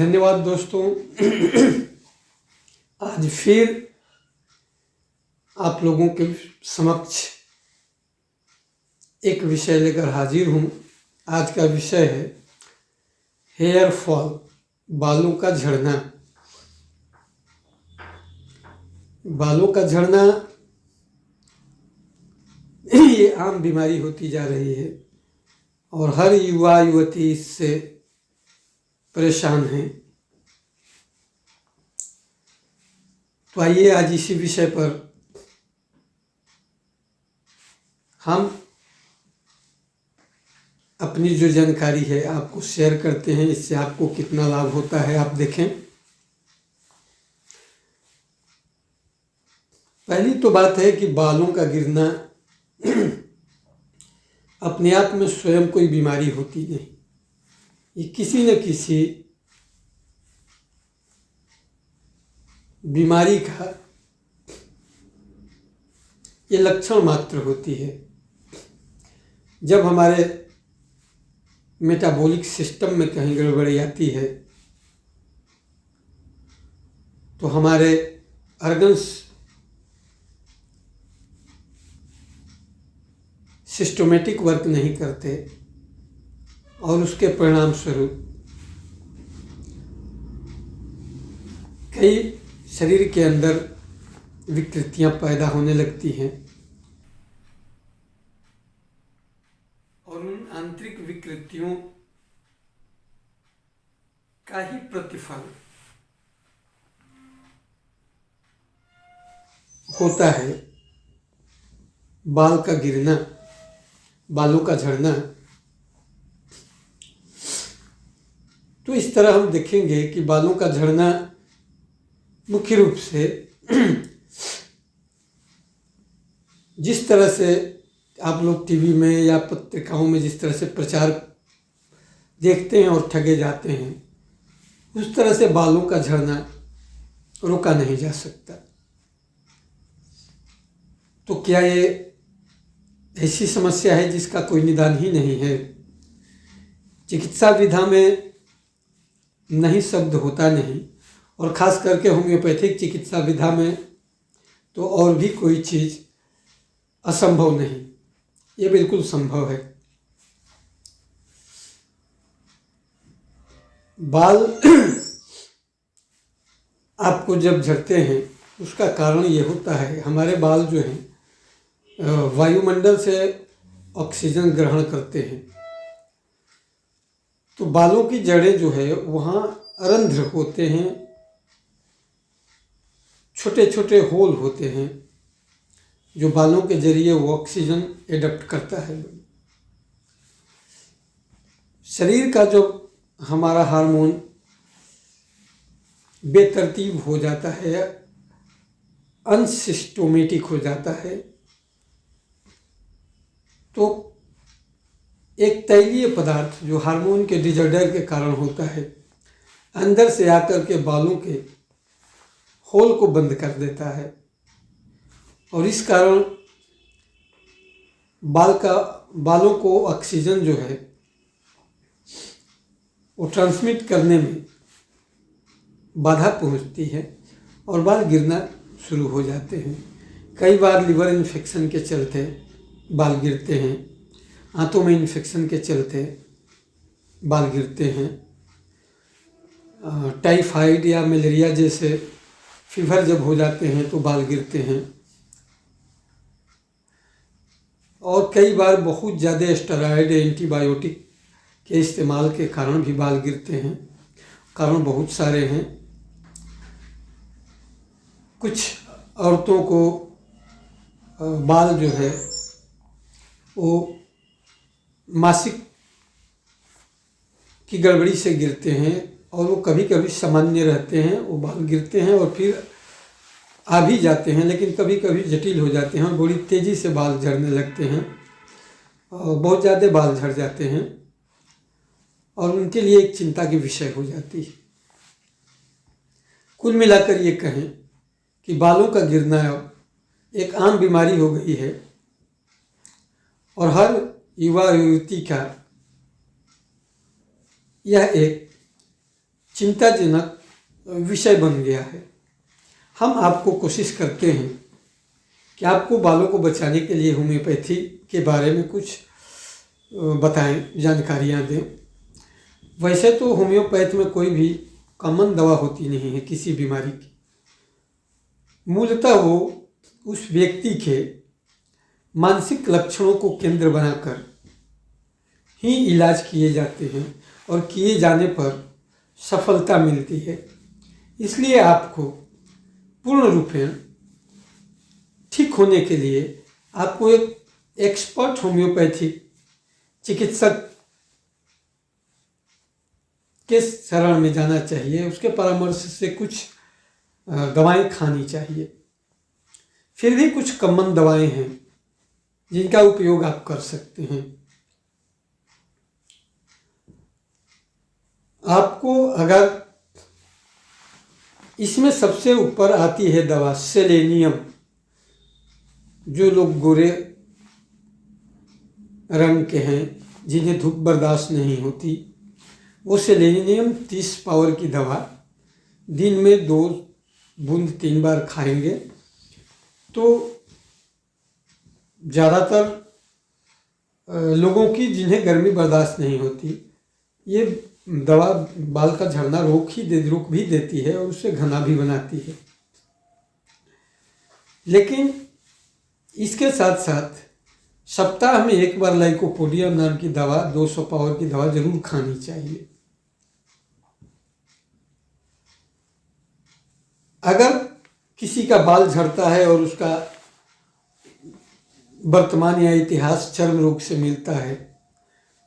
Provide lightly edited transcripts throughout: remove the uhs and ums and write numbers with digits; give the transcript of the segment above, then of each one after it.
धन्यवाद दोस्तों। आज फिर आप लोगों के समक्ष एक विषय लेकर हाजिर हूँ। आज का विषय है हेयर फॉल, बालों का झड़ना। बालों का झड़ना ये आम बीमारी होती जा रही है और हर युवा युवती इससे परेशान हैं। तो आइए आज इसी विषय पर हम अपनी जो जानकारी है आपको शेयर करते हैं। इससे आपको कितना लाभ होता है आप देखें। पहली तो बात है कि बालों का गिरना अपने आप में स्वयं कोई बीमारी होती नहीं। ये किसी न किसी बीमारी का ये लक्षण मात्र होती है। जब हमारे मेटाबॉलिक सिस्टम में कहीं गड़बड़ी आती है तो हमारे ऑर्गन्स सिस्टमेटिक वर्क नहीं करते और उसके परिणाम स्वरूप कई शरीर के अंदर विकृतियां पैदा होने लगती हैं और उन आंतरिक विकृतियों का ही प्रतिफल होता है बाल का गिरना, बालों का झड़ना। तो इस तरह हम देखेंगे कि बालों का झड़ना मुख्य रूप से जिस तरह से आप लोग टीवी में या पत्रिकाओं में जिस तरह से प्रचार देखते हैं और ठगे जाते हैं, उस तरह से बालों का झड़ना रोका नहीं जा सकता। तो क्या ये ऐसी समस्या है जिसका कोई निदान ही नहीं है? चिकित्सा विधा में नहीं शब्द होता नहीं, और ख़ास करके होम्योपैथिक चिकित्सा विधा में तो और भी कोई चीज़ असंभव नहीं, ये बिल्कुल संभव है। बाल आपको जब झड़ते हैं उसका कारण ये होता है, हमारे बाल जो हैं वायुमंडल से ऑक्सीजन ग्रहण करते हैं। तो बालों की जड़ें जो है वहाँ रंध्र होते हैं, छोटे छोटे होल होते हैं जो बालों के जरिए वो ऑक्सीजन एडप्ट करता है। शरीर का जो हमारा हार्मोन बेतरतीब हो जाता है, अनसिस्टोमेटिक हो जाता है, तो एक तैलीय पदार्थ जो हार्मोन के डिजॉर्डर के कारण होता है अंदर से आकर के बालों के होल को बंद कर देता है और इस कारण बालों को ऑक्सीजन जो है वो ट्रांसमिट करने में बाधा पहुंचती है और बाल गिरना शुरू हो जाते हैं। कई बार लिवर इन्फेक्शन के चलते बाल गिरते हैं, आंतों में इन्फेक्शन के चलते बाल गिरते हैं, टाइफाइड या मलेरिया जैसे फीवर जब हो जाते हैं तो बाल गिरते हैं, और कई बार बहुत ज़्यादा स्टेरॉयड एंटीबायोटिक के इस्तेमाल के कारण भी बाल गिरते हैं। कारण बहुत सारे हैं। कुछ औरतों को बाल जो है वो मासिक की गड़बड़ी से गिरते हैं और वो कभी कभी सामान्य रहते हैं, वो बाल गिरते हैं और फिर आ भी जाते हैं, लेकिन कभी कभी जटिल हो जाते हैं और बड़ी तेज़ी से बाल झड़ने लगते हैं और बहुत ज़्यादा बाल झड़ जाते हैं और उनके लिए एक चिंता की विषय हो जाती है। कुल मिलाकर ये कहें कि बालों का गिरना एक आम बीमारी हो गई है और हर युवा युवती का यह एक चिंताजनक विषय बन गया है। हम आपको कोशिश करते हैं कि आपको बालों को बचाने के लिए होम्योपैथी के बारे में कुछ बताएं, जानकारियां दें। वैसे तो होम्योपैथ में कोई भी कॉमन दवा होती नहीं है किसी बीमारी की। मूलतः वो उस व्यक्ति के मानसिक लक्षणों को केंद्र बनाकर ही इलाज किए जाते हैं और किए जाने पर सफलता मिलती है। इसलिए आपको पूर्ण रूपेण ठीक होने के लिए आपको एक एक्सपर्ट होम्योपैथिक चिकित्सक के शरण में जाना चाहिए। उसके परामर्श से कुछ दवाएं खानी चाहिए। फिर भी कुछ कॉमन दवाएं हैं जिनका उपयोग आप कर सकते हैं। आपको अगर इसमें सबसे ऊपर आती है दवा सेलेनियम। जो लोग गोरे रंग के हैं, जिन्हें धूप बर्दाश्त नहीं होती, वो सेलेनियम 30 पावर की दवा दिन में 2 बूंद 3 बार खाएंगे तो ज़्यादातर लोगों की जिन्हें गर्मी बर्दाश्त नहीं होती, ये दवा बाल का झड़ना रोक भी देती है और उसे घना भी बनाती है। लेकिन इसके साथ साथ सप्ताह में 1 बार लाइकोपोडियम नाम की दवा 200 पावर की दवा जरूर खानी चाहिए। अगर किसी का बाल झड़ता है और उसका वर्तमान या इतिहास चर्म रोग से मिलता है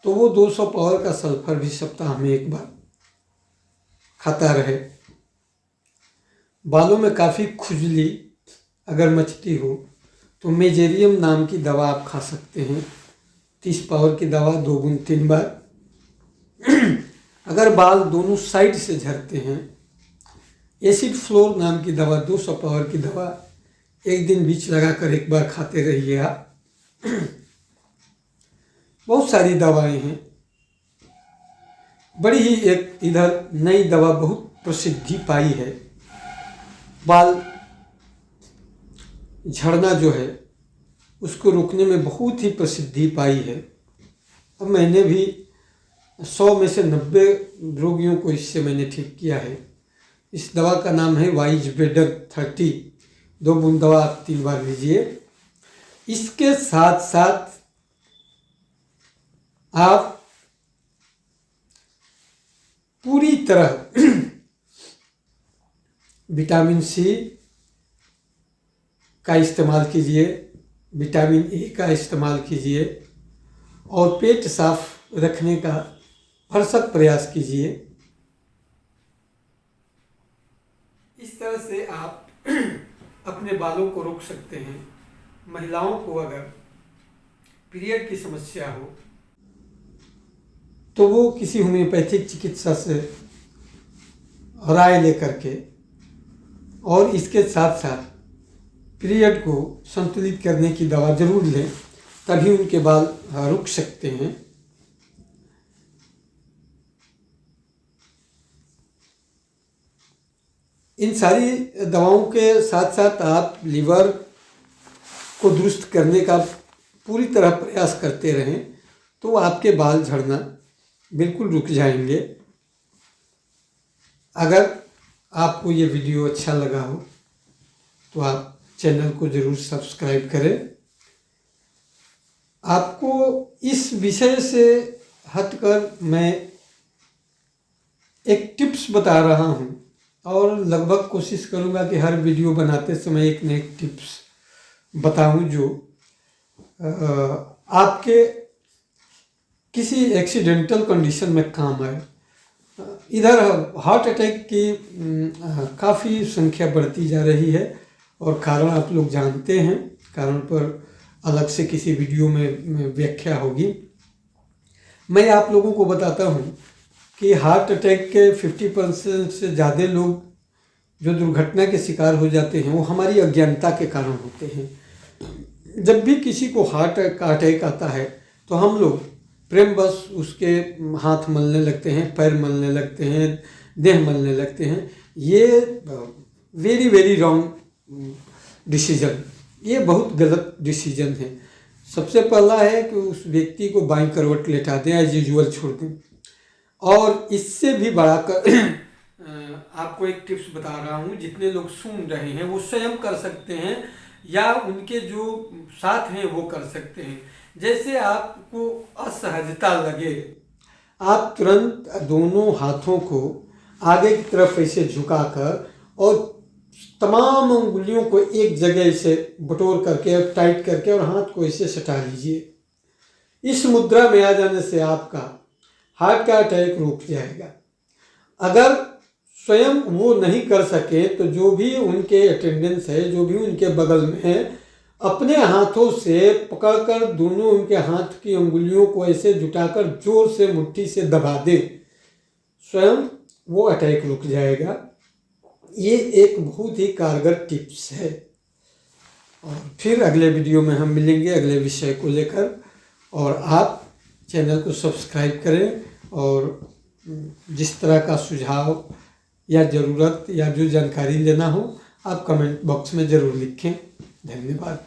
तो वो 200 पावर का सल्फर भी सप्ताह में 1 बार खाता रहे। बालों में काफ़ी खुजली अगर मचती हो तो मेजेरियम नाम की दवा आप खा सकते हैं। 30 पावर की दवा 2 बूंद 3 बार। अगर बाल दोनों साइड से झड़ते हैं, एसिड फ्लोर नाम की दवा 200 पावर की दवा 1 दिन बीच लगाकर 1 बार खाते रहिए आप। बहुत सारी दवाएं हैं। बड़ी ही एक इधर नई दवा बहुत प्रसिद्धि पाई है। बाल झड़ना जो है उसको रोकने में बहुत ही प्रसिद्धि पाई है। अब मैंने भी 100 में से 90 रोगियों को इससे मैंने ठीक किया है। इस दवा का नाम है वाइजबेडर 30। 2 बूंद दवा आप 3 बार लीजिए। इसके साथ साथ आप पूरी तरह विटामिन सी का इस्तेमाल कीजिए, विटामिन ए का इस्तेमाल कीजिए और पेट साफ रखने का भरसक प्रयास कीजिए। इस तरह से आप अपने बालों को रोक सकते हैं। महिलाओं को अगर पीरियड की समस्या हो तो वो किसी होम्योपैथिक चिकित्सा से राय लेकर के और इसके साथ साथ पीरियड को संतुलित करने की दवा जरूर लें, तभी उनके बाल रुक सकते हैं। इन सारी दवाओं के साथ साथ आप लीवर को दुरुस्त करने का पूरी तरह प्रयास करते रहें तो आपके बाल झड़ना बिल्कुल रुक जाएंगे। अगर आपको ये वीडियो अच्छा लगा हो तो आप चैनल को ज़रूर सब्सक्राइब करें। आपको इस विषय से हटकर मैं एक टिप्स बता रहा हूँ और लगभग कोशिश करूँगा कि हर वीडियो बनाते समय एक न एक टिप्स बताऊँ जो आपके किसी एक्सीडेंटल कंडीशन में काम आए। इधर हार्ट अटैक की काफ़ी संख्या बढ़ती जा रही है और कारण आप लोग जानते हैं। कारण पर अलग से किसी वीडियो में व्याख्या होगी। मैं आप लोगों को बताता हूँ कि हार्ट अटैक के 50% से ज़्यादा लोग जो दुर्घटना के शिकार हो जाते हैं वो हमारी अज्ञानता के कारण होते हैं। जब भी किसी को हार्ट का अटैक आता है तो हम लोग प्रेम बस उसके हाथ मलने लगते हैं, पैर मलने लगते हैं, देह मलने लगते हैं। ये वेरी वेरी रॉन्ग डिसीजन, ये बहुत गलत डिसीजन है। सबसे पहला है कि उस व्यक्ति को बाईं करवट लेटा दें, एज यूजुअल छोड़ दें। और इससे भी बढ़ाकर आपको एक टिप्स बता रहा हूँ, जितने लोग सुन रहे हैं वो स्वयं कर सकते हैं या उनके जो साथ हैं वो कर सकते हैं। जैसे आपको असहजता लगे, आप तुरंत दोनों हाथों को आगे की तरफ ऐसे झुकाकर और तमाम उंगलियों को एक जगह से बटोर करके और टाइट करके और हाथ को ऐसे सटा लीजिए। इस मुद्रा में आ जाने से आपका हार्ट का अटैक रुक जाएगा। अगर स्वयं वो नहीं कर सके तो जो भी उनके अटेंडेंस है, जो भी उनके बगल में है, अपने हाथों से पकड़कर दोनों उनके हाथ की उंगलियों को ऐसे जुटाकर जोर से मुट्ठी से दबा दे, स्वयं वो अटैक रुक जाएगा। ये एक बहुत ही कारगर टिप्स है। और फिर अगले वीडियो में हम मिलेंगे अगले विषय को लेकर। और आप चैनल को सब्सक्राइब करें और जिस तरह का सुझाव या ज़रूरत या जो जानकारी लेना हो आप कमेंट बॉक्स में ज़रूर लिखें। धन्यवाद।